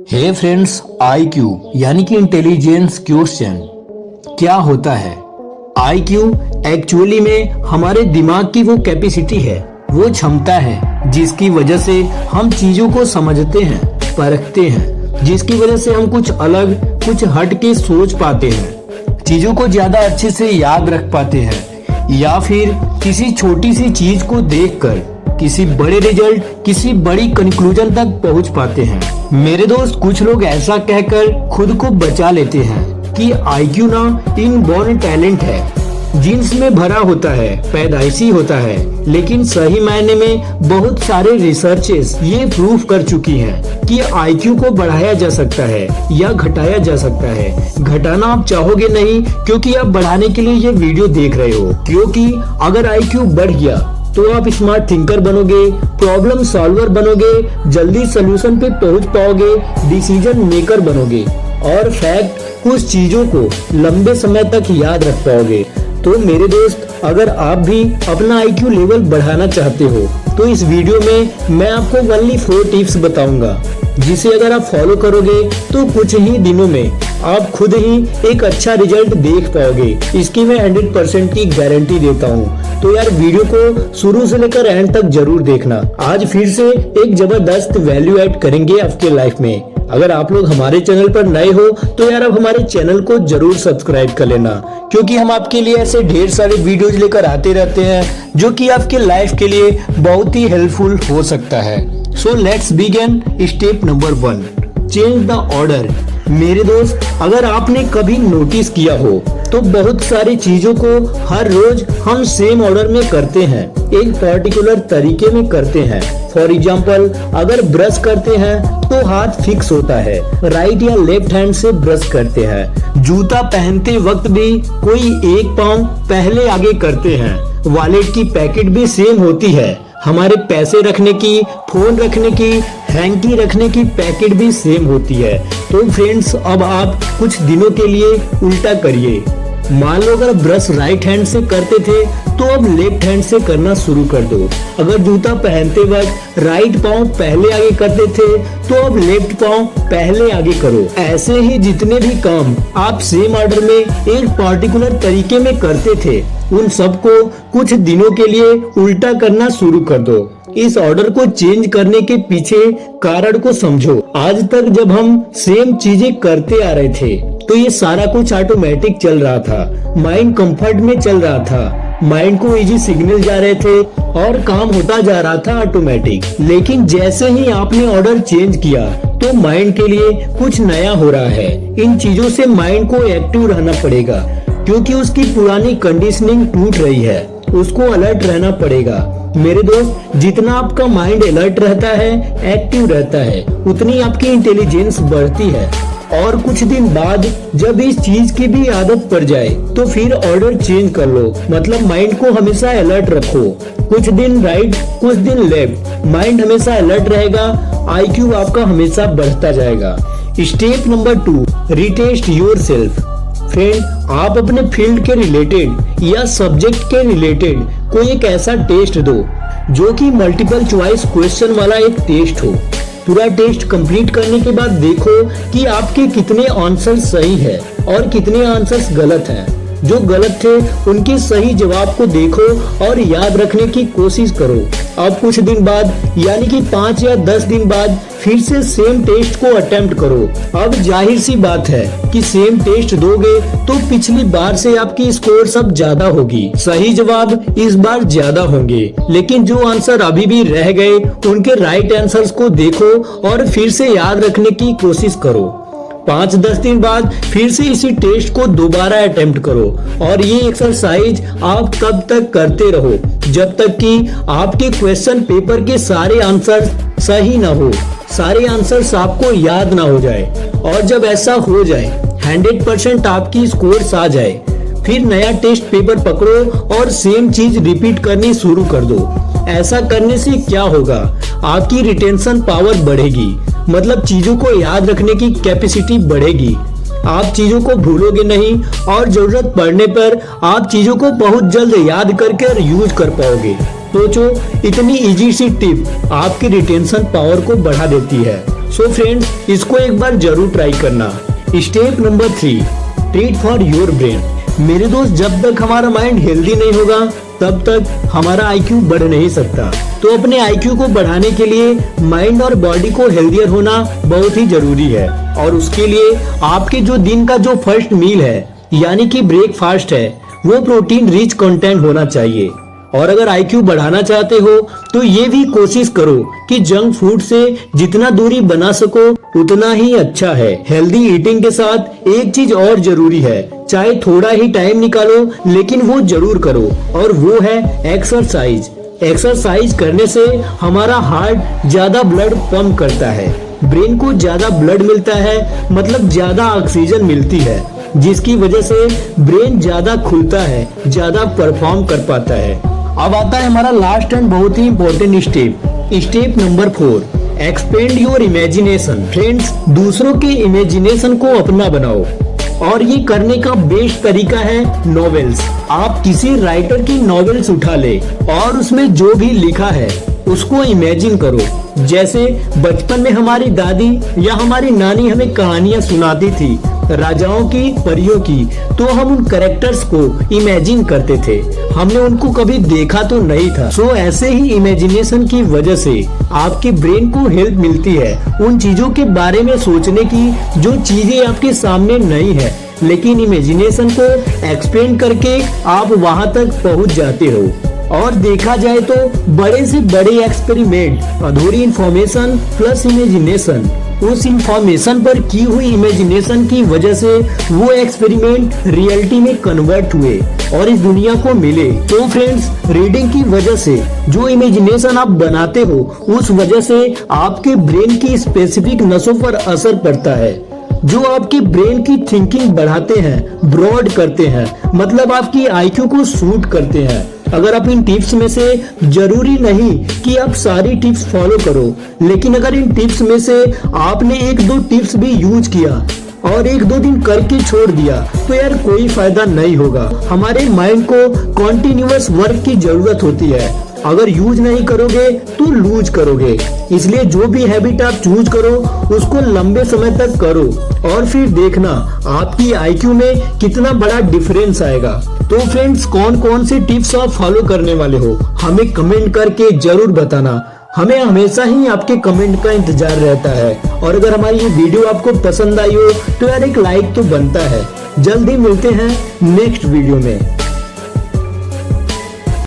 हे friends, IQ यानी कि intelligence question क्या होता है? IQ एक्चुअली में हमारे दिमाग की वो कैपेसिटी है, वो क्षमता है जिसकी वजह से हम चीजों को समझते हैं, परखते हैं, जिसकी वजह से हम कुछ अलग, कुछ हट के सोच पाते हैं, चीजों को ज्यादा अच्छे से याद रख पाते हैं, या फिर किसी छोटी सी चीज को देखकर किसी बड़े रिजल्ट, किसी बड़ी कंक्लूजन तक पहुंच पाते हैं। मेरे दोस्त, कुछ लोग ऐसा कहकर खुद को बचा लेते हैं कि IQ ना इनबॉर्न टैलेंट है, जीन्स में भरा होता है, पैदाइशी होता है। लेकिन सही मायने में बहुत सारे रिसर्चेस ये प्रूफ कर चुकी हैं कि IQ को बढ़ाया जा सकता है या घटाया जा सकता है। घटाना आप चाहोगे नहीं, क्योंकि आप बढ़ाने के लिए ये वीडियो देख रहे हो। क्योंकि अगर IQ बढ़ गया तो आप स्मार्ट थिंकर बनोगे, प्रॉब्लम सॉल्वर बनोगे, जल्दी सोल्यूशन पे पहुंच पाओगे, डिसीजन मेकर बनोगे और फैक्ट, कुछ चीजों को लंबे समय तक याद रख पाओगे। तो मेरे दोस्त, अगर आप भी अपना IQ लेवल बढ़ाना चाहते हो तो इस वीडियो में मैं आपको ओनली 4 टिप्स बताऊंगा, जिसे अगर आप फॉलो करोगे तो कुछ ही दिनों में आप खुद ही एक अच्छा रिजल्ट देख पाओगे। इसकी मैं 100% की गारंटी देता हूँ। तो यार, वीडियो को शुरू से लेकर एंड तक जरूर देखना। आज फिर से एक जबरदस्त वैल्यू ऐड करेंगे आपके लाइफ में। अगर आप लोग हमारे चैनल पर नए हो तो यार आप हमारे चैनल को जरूर सब्सक्राइब कर लेना, क्योंकि हम आपके लिए ऐसे ढेर सारे वीडियोज लेकर आते रहते हैं जो कि आपके लाइफ के लिए बहुत ही हेल्पफुल हो सकता है। So let's begin. Step number 1, change the order. मेरे दोस्त, अगर आपने कभी नोटिस किया हो तो बहुत सारी चीजों को हर रोज हम सेम ऑर्डर में करते हैं, एक पर्टिकुलर तरीके में करते हैं। फॉर एग्जाम्पल, अगर ब्रश करते हैं तो हाथ फिक्स होता है, राइट या लेफ्ट हैंड से ब्रश करते हैं। जूता पहनते वक्त भी कोई एक पाँव पहले आगे करते हैं। वॉलेट की पैकेट भी सेम होती है, हमारे पैसे रखने की, फोन रखने की, हैंकी रखने की पैकेट भी सेम होती है। तो फ्रेंड्स, अब आप कुछ दिनों के लिए उल्टा करिए। मान लो अगर ब्रश राइट हैंड से करते थे तो अब लेफ्ट हैंड से करना शुरू कर दो। अगर जूता पहनते वक्त राइट पाँव पहले आगे करते थे तो अब लेफ्ट पाँव पहले आगे करो। ऐसे ही जितने भी काम आप सेम ऑर्डर में एक पर्टिकुलर तरीके में करते थे, उन सबको कुछ दिनों के लिए उल्टा करना शुरू कर दो। इस ऑर्डर को चेंज करने के पीछे कारण को समझो। आज तक जब हम सेम चीजें करते आ रहे थे तो ये सारा कुछ ऑटोमेटिक चल रहा था, माइंड कंफर्ट में चल रहा था, माइंड को इजी सिग्नल जा रहे थे और काम होता जा रहा था ऑटोमेटिक। लेकिन जैसे ही आपने ऑर्डर चेंज किया तो माइंड के लिए कुछ नया हो रहा है। इन चीजों से माइंड को एक्टिव रहना पड़ेगा, क्योंकि उसकी पुरानी कंडीशनिंग टूट रही है, उसको अलर्ट रहना पड़ेगा। मेरे दोस्त, जितना आपका माइंड अलर्ट रहता है, एक्टिव रहता है, उतनी आपकी इंटेलिजेंस बढ़ती है। और कुछ दिन बाद जब इस चीज की भी आदत पड़ जाए तो फिर ऑर्डर चेंज कर लो। मतलब माइंड को हमेशा अलर्ट रखो, कुछ दिन राइट, कुछ दिन लेफ्ट, माइंड हमेशा अलर्ट रहेगा, IQ आपका हमेशा बढ़ता जाएगा। Step number 2, retest yourself. Friend, आप अपने फील्ड के रिलेटेड या सब्जेक्ट के रिलेटेड कोई एक ऐसा टेस्ट दो जो कि मल्टीपल चॉइस क्वेश्चन वाला एक टेस्ट हो। पूरा टेस्ट कंप्लीट करने के बाद देखो कि आपके कितने आंसर सही है और कितने आंसर्स गलत हैं। जो गलत थे उनके सही जवाब को देखो और याद रखने की कोशिश करो। अब कुछ दिन बाद, यानी कि 5 या 10 दिन बाद फिर से सेम टेस्ट को अटेम्प्ट करो। अब जाहिर सी बात है कि सेम टेस्ट दोगे तो पिछली बार से आपकी स्कोर सब ज्यादा होगी, सही जवाब इस बार ज्यादा होंगे। लेकिन जो आंसर अभी भी रह गए उनके राइट आंसर्स को देखो और फिर से याद रखने की कोशिश करो। 5-10 दिन बाद फिर से इसी टेस्ट को दोबारा अटेम्प्ट करो और ये एक्सरसाइज आप तब तक करते रहो जब तक कि आपके क्वेश्चन पेपर के सारे आंसर सही ना हो, सारे आंसर्स आपको याद ना हो जाए। और जब ऐसा हो जाए, 100% आपकी स्कोर्स आ जाए, फिर नया टेस्ट पेपर पकड़ो और सेम चीज रिपीट करनी शुरू कर दो। ऐसा करने से क्या होगा, आपकी रिटेंशन पावर बढ़ेगी, मतलब चीजों को याद रखने की कैपेसिटी बढ़ेगी। आप चीजों को भूलोगे नहीं और जरूरत पड़ने पर आप चीजों को बहुत जल्द याद करके यूज कर पाओगे। सोचो, इतनी इजी सी टिप आपकी रिटेंशन पावर को बढ़ा देती है। सो फ्रेंड्स, इसको एक बार जरूर ट्राई करना। Step number 3, treat for your brain. मेरे दोस्त, जब तक हमारा माइंड हेल्दी नहीं होगा तब तक हमारा आईक्यू बढ़ नहीं सकता। तो अपने आईक्यू को बढ़ाने के लिए माइंड और बॉडी को हेल्दियर होना बहुत ही जरूरी है। और उसके लिए आपके जो दिन का जो फर्स्ट मील है यानी कि ब्रेकफास्ट है, वो प्रोटीन रिच कंटेंट होना चाहिए। और अगर आईक्यू बढ़ाना चाहते हो तो ये भी कोशिश करो कि जंक फूड से जितना दूरी बना सको उतना ही अच्छा है। हेल्दी ईटिंग के साथ एक चीज और जरूरी है, चाहे थोड़ा ही टाइम निकालो लेकिन वो जरूर करो, और वो है एक्सरसाइज। एक्सरसाइज करने से हमारा हार्ट ज्यादा ब्लड पंप करता है, ब्रेन को ज्यादा ब्लड मिलता है, मतलब ज्यादा ऑक्सीजन मिलती है, जिसकी वजह से ब्रेन ज्यादा खुलता है, ज्यादा परफॉर्म कर पाता है। अब आता है हमारा लास्ट एंड बहुत ही important step number 4, expand your imagination. Friends, दूसरों के इमेजिनेशन को अपना बनाओ, और ये करने का बेस्ट तरीका है नॉवेल्स। आप किसी राइटर की नॉवेल्स उठा ले और उसमें जो भी लिखा है उसको इमेजिन करो। जैसे बचपन में हमारी दादी या हमारी नानी हमें कहानियां सुनाती थी राजाओं की, परियों की, तो हम उन कैरेक्टर्स को इमेजिन करते थे। हमने उनको कभी देखा तो नहीं था। सो ऐसे ही इमेजिनेशन की वजह से आपके ब्रेन को हेल्प मिलती है उन चीजों के बारे में सोचने की जो चीजें आपके सामने नहीं है, लेकिन इमेजिनेशन को एक्सपेंड करके आप वहां तक पहुंच जाते हो। और देखा जाए तो बड़े से बड़े एक्सपेरिमेंट, अधूरी इंफॉर्मेशन प्लस इमेजिनेशन, उस इंफॉर्मेशन पर की हुई इमेजिनेशन की वजह से वो एक्सपेरिमेंट रियलिटी में कन्वर्ट हुए और इस दुनिया को मिले। तो फ्रेंड्स, रीडिंग की वजह से जो इमेजिनेशन आप बनाते हो उस वजह से आपके ब्रेन की स्पेसिफिक नसों पर असर पड़ता है, जो आपके ब्रेन की थिंकिंग बढ़ाते हैं, ब्रॉड करते हैं, मतलब आपकी आईक्यू को शूट करते हैं। अगर आप इन टिप्स में से, जरूरी नहीं कि आप सारी टिप्स फॉलो करो, लेकिन अगर इन टिप्स में से आपने 1-2 टिप्स भी यूज किया और 1-2 दिन करके छोड़ दिया तो यार कोई फायदा नहीं होगा। हमारे माइंड को कॉन्टिन्यूअस वर्क की जरूरत होती है, अगर यूज नहीं करोगे तो लूज करोगे। इसलिए जो भी हैबिट आप चूज करो उसको लंबे समय तक करो और फिर देखना आपकी आईक्यू में कितना बड़ा डिफरेंस आएगा। तो फ्रेंड्स, कौन कौन से टिप्स आप फॉलो करने वाले हो हमें कमेंट करके जरूर बताना। हमें हमेशा ही आपके कमेंट का इंतजार रहता है। और अगर हमारी ये वीडियो आपको पसंद आई हो तो यार एक लाइक तो बनता है। जल्दी मिलते हैं नेक्स्ट वीडियो में।